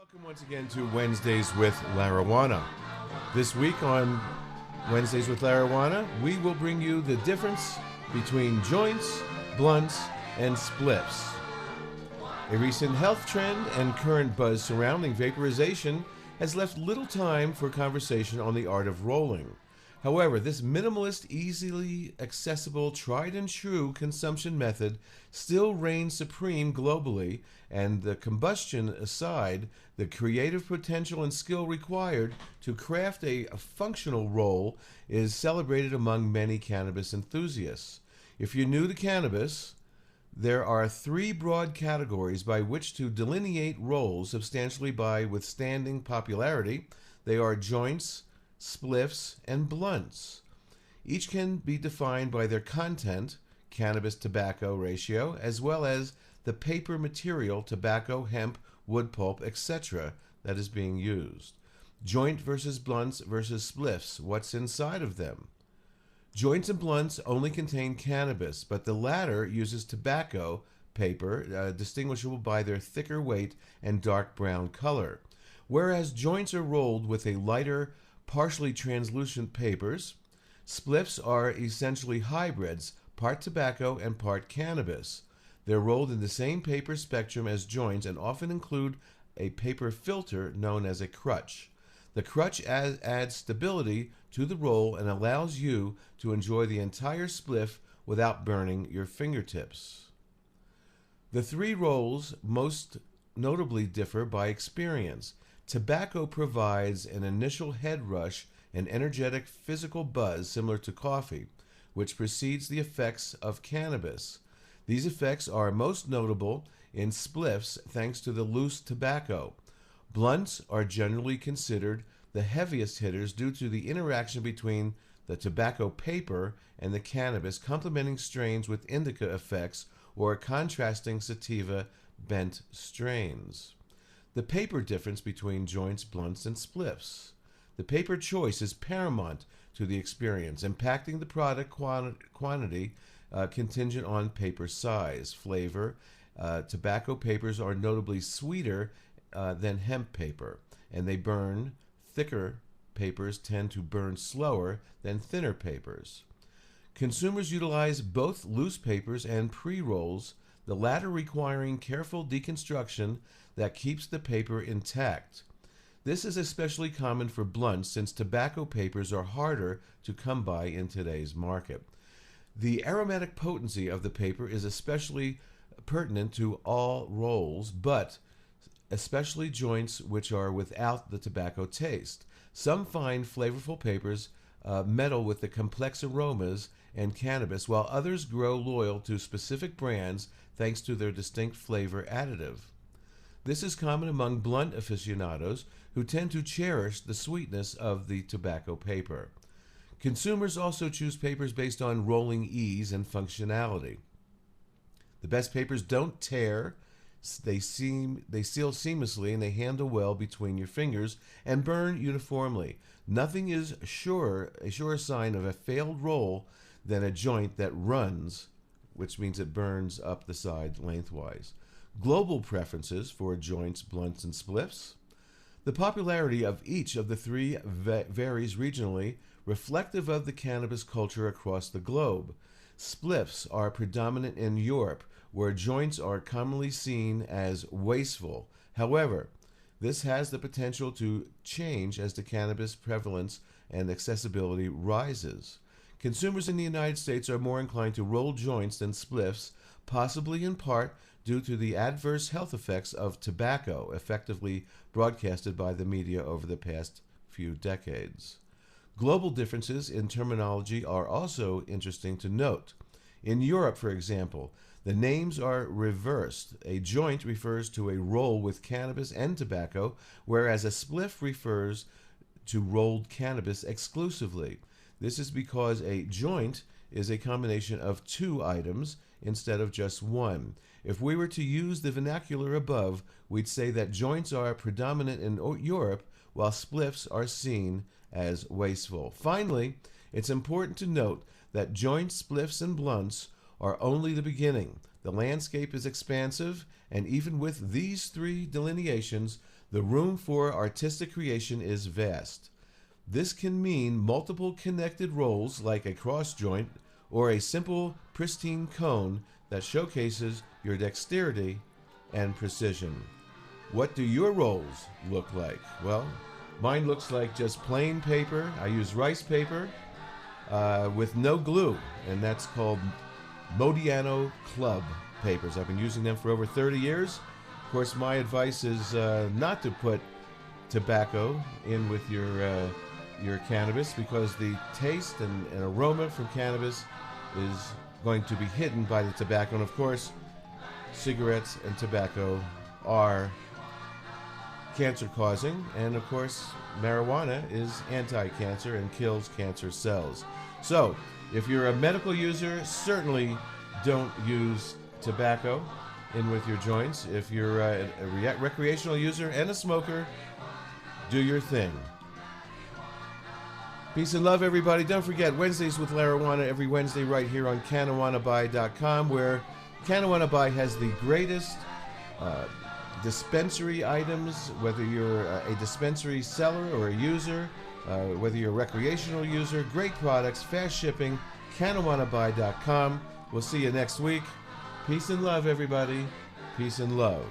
Welcome once again to Wednesdays with Larawana. This week on Wednesdays with Larawana, we will bring you the difference between joints, blunts, and spliffs. A recent health trend and current buzz surrounding vaporization has left little time for conversation on the art of rolling. However, this minimalist, easily accessible, tried and true consumption method still reigns supreme globally, and the combustion aside, the creative potential and skill required to craft a functional roll is celebrated among many cannabis enthusiasts. If you're new to cannabis, there are three broad categories by which to delineate rolls substantially by withstanding popularity. They are joints, spliffs, and blunts. Each can be defined by their content, cannabis-tobacco ratio, as well as the paper material, tobacco, hemp, wood pulp, etc. that is being used. Joint versus blunts versus spliffs. What's inside of them? Joints and blunts only contain cannabis, but the latter uses tobacco paper, distinguishable by their thicker weight and dark brown color, whereas joints are rolled with a lighter, partially translucent papers. Spliffs are essentially hybrids, part tobacco and part cannabis. They're rolled in the same paper spectrum as joints and often include a paper filter known as a crutch. The crutch adds stability to the roll and allows you to enjoy the entire spliff without burning your fingertips. The three rolls most notably differ by experience. Tobacco provides an initial head rush and energetic physical buzz similar to coffee, which precedes the effects of cannabis. These effects are most notable in spliffs thanks to the loose tobacco. Blunts are generally considered the heaviest hitters due to the interaction between the tobacco paper and the cannabis, complementing strains with indica effects or contrasting sativa bent strains. The paper difference between joints, blunts, and spliffs. The paper choice is paramount to the experience, impacting the product quantity contingent on paper size, flavor. Tobacco papers are notably sweeter than hemp paper, and they burn. Thicker papers tend to burn slower than thinner papers. Consumers utilize both loose papers and pre-rolls, the latter requiring careful deconstruction that keeps the paper intact. This is especially common for blunts since tobacco papers are harder to come by in today's market. The aromatic potency of the paper is especially pertinent to all rolls, but especially joints which are without the tobacco taste. Some find flavorful papers meddle with the complex aromas and cannabis, while others grow loyal to specific brands thanks to their distinct flavor additive. This is common among blunt aficionados who tend to cherish the sweetness of the tobacco paper. Consumers also choose papers based on rolling ease and functionality. The best papers don't tear, they seal seamlessly, and they handle well between your fingers and burn uniformly. Nothing is a surer sign of a failed roll than a joint that runs, which means it burns up the side lengthwise. Global preferences for joints, blunts, and spliffs. The popularity of each of the three varies regionally, reflective of the cannabis culture across the globe. Spliffs are predominant in Europe, where joints are commonly seen as wasteful. However, this has the potential to change as the cannabis prevalence and accessibility rises. Consumers in the United States are more inclined to roll joints than spliffs, possibly in part due to the adverse health effects of tobacco, effectively broadcasted by the media over the past few decades. Global differences in terminology are also interesting to note. In Europe, for example, the names are reversed. A joint refers to a roll with cannabis and tobacco, whereas a spliff refers to rolled cannabis exclusively. This is because a joint is a combination of two items instead of just one. If we were to use the vernacular above, we'd say that joints are predominant in Europe, while spliffs are seen as wasteful. Finally, it's important to note that joints, spliffs, and blunts are only the beginning. The landscape is expansive, and even with these three delineations, the room for artistic creation is vast. This can mean multiple connected rolls like a cross joint or a simple pristine cone that showcases your dexterity and precision. What do your rolls look like? Well, mine looks like just plain paper. I use rice paper with no glue, and that's called Modiano Club papers. I've been using them for over 30 years. Of course, my advice is not to put tobacco in with your cannabis, because the taste and aroma from cannabis is going to be hidden by the tobacco. And of course, cigarettes and tobacco are cancer causing, and of course marijuana is anti-cancer and kills cancer cells. So if you're a medical user, certainly don't use tobacco in with your joints. If you're a recreational user and a smoker, do your thing. Peace and love, everybody. Don't forget, Wednesdays with Larawana every Wednesday right here on CanawanaBuy.com, where Canawanabuy has the greatest dispensary items, whether you're a dispensary seller or a user, whether you're a recreational user. Great products, fast shipping, CanawanaBuy.com. We'll see you next week. Peace and love, everybody. Peace and love.